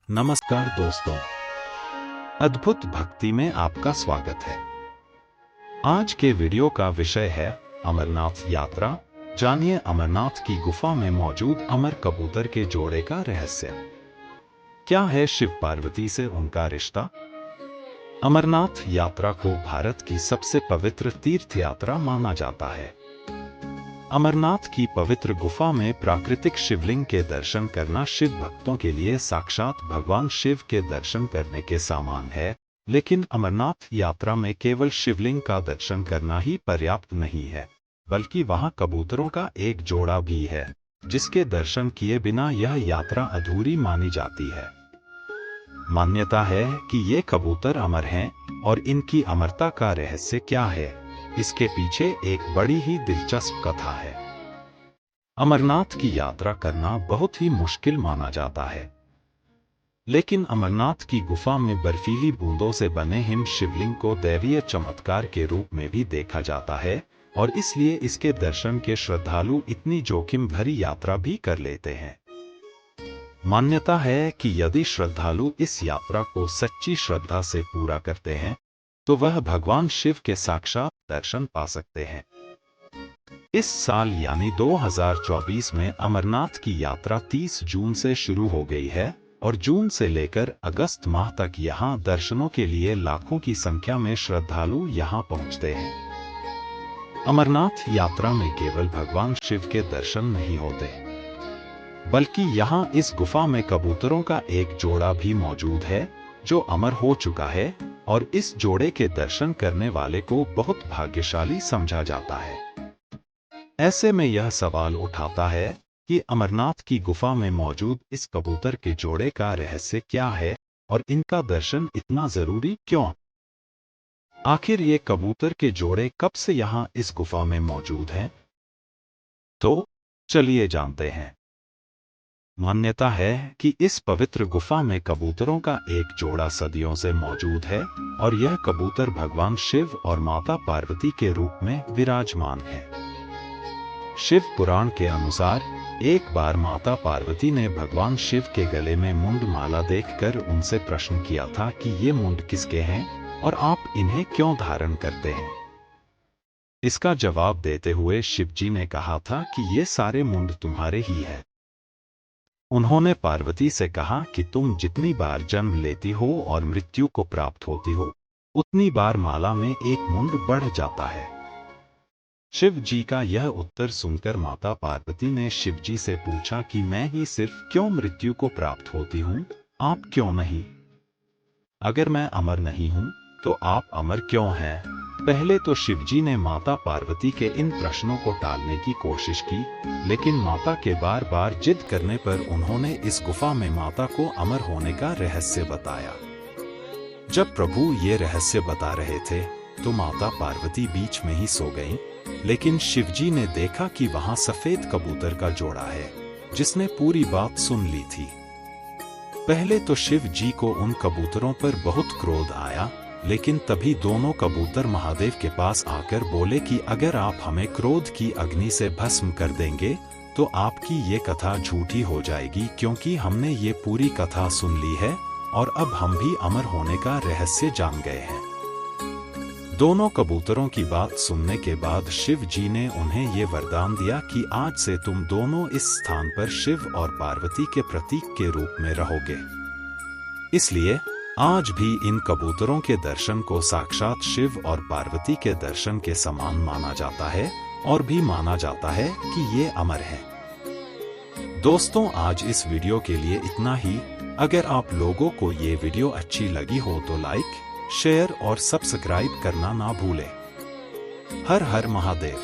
नमस्कार दोस्तों, अद्भुत भक्ति में आपका स्वागत है। आज के वीडियो का विषय है अमरनाथ यात्रा। जानिए अमरनाथ की गुफा में मौजूद अमर कबूतर के जोड़े का रहस्य। क्या है शिव पार्वती से उनका रिश्ता? अमरनाथ यात्रा को भारत की सबसे पवित्र तीर्थ यात्रा माना जाता है। अमरनाथ की पवित्र गुफा में प्राकृतिक शिवलिंग के दर्शन करना शिव भक्तों के लिए साक्षात भगवान शिव के दर्शन करने के समान है। लेकिन अमरनाथ यात्रा में केवल शिवलिंग का दर्शन करना ही पर्याप्त नहीं है, बल्कि वहां कबूतरों का एक जोड़ा भी है, जिसके दर्शन किए बिना यह यात्रा अधूरी मानी जाती है। मान्यता है कि ये कबूतर अमर हैं, और इनकी अमरता का रहस्य क्या है, इसके पीछे एक बड़ी ही दिलचस्प कथा है। अमरनाथ की यात्रा करना बहुत ही मुश्किल माना जाता है, लेकिन अमरनाथ की गुफा में बर्फीली बूंदों से बने हिम शिवलिंग को दैवीय चमत्कार के रूप में भी देखा जाता है, और इसलिए इसके दर्शन के श्रद्धालु इतनी जोखिम भरी यात्रा भी कर लेते हैं। मान्यता है कि यदि श्रद्धालु इस यात्रा को सच्ची श्रद्धा से पूरा करते हैं, तो वह भगवान शिव के साक्षात दर्शन पा सकते हैं। इस साल यानी 2024 में अमरनाथ की यात्रा 30 जून से शुरू हो गई है, और जून से लेकर अगस्त माह तक यहां दर्शनों के लिए लाखों की संख्या में श्रद्धालु यहां पहुंचते हैं। अमरनाथ यात्रा में केवल भगवान शिव के दर्शन नहीं होते, बल्कि यहां इस गुफा में कबूतरों का एक जोड़ा भी मौजूद है, जो अमर हो चुका है, और इस जोड़े के दर्शन करने वाले को बहुत भाग्यशाली समझा जाता है। ऐसे में यह सवाल उठाता है कि अमरनाथ की गुफा में मौजूद इस कबूतर के जोड़े का रहस्य क्या है, और इनका दर्शन इतना जरूरी क्यों? आखिर ये कबूतर के जोड़े कब से यहाँ इस गुफा में मौजूद हैं? तो चलिए जानते हैं। मान्यता है कि इस पवित्र गुफा में कबूतरों का एक जोड़ा सदियों से मौजूद है, और यह कबूतर भगवान शिव और माता पार्वती के रूप में विराजमान है। शिव पुराण के अनुसार एक बार माता पार्वती ने भगवान शिव के गले में मुंड माला देखकर उनसे प्रश्न किया था कि ये मुंड किसके हैं, और आप इन्हें क्यों धारण करते हैं? इसका जवाब देते हुए शिवजी ने कहा था कि ये सारे मुंड तुम्हारे ही हैं। उन्होंने पार्वती से कहा कि तुम जितनी बार जन्म लेती हो और मृत्यु को प्राप्त होती हो, उतनी बार माला में एक मुंड बढ़ जाता है। शिव जी का यह उत्तर सुनकर माता पार्वती ने शिव जी से पूछा कि मैं ही सिर्फ क्यों मृत्यु को प्राप्त होती हूँ, आप क्यों नहीं? अगर मैं अमर नहीं हूँ, तो आप अमर क्यों हैं? पहले तो शिवजी ने माता पार्वती के इन प्रश्नों को टालने की कोशिश की, लेकिन माता के बार बार जिद करने पर उन्होंने इस गुफा में माता को अमर होने का रहस्य बताया। जब प्रभु ये रहस्य बता रहे थे, तो माता पार्वती बीच में ही सो गईं, लेकिन शिवजी ने देखा कि वहां सफेद कबूतर का जोड़ा है, जिसने पूरी बात सुन ली थी। पहले तो शिव जी को उन कबूतरों पर बहुत क्रोध आया, लेकिन तभी दोनों कबूतर महादेव के पास आकर बोले कि अगर आप हमें क्रोध की अग्नि से भस्म कर देंगे, तो आपकी ये कथा झूठी हो जाएगी, क्योंकि हमने ये पूरी कथा सुन ली है, और अब हम भी अमर होने का रहस्य जान गए हैं। दोनों कबूतरों की बात सुनने के बाद शिव जी ने उन्हें ये वरदान दिया कि आज से तुम दोनों इस स्थान पर शिव और पार्वती के प्रतीक के रूप में रहोगे। इसलिए आज भी इन कबूतरों के दर्शन को साक्षात शिव और पार्वती के दर्शन के समान माना जाता है, और भी माना जाता है कि ये अमर हैं। दोस्तों, आज इस वीडियो के लिए इतना ही। अगर आप लोगों को ये वीडियो अच्छी लगी हो तो लाइक, शेयर और सब्सक्राइब करना ना भूलें। हर हर महादेव।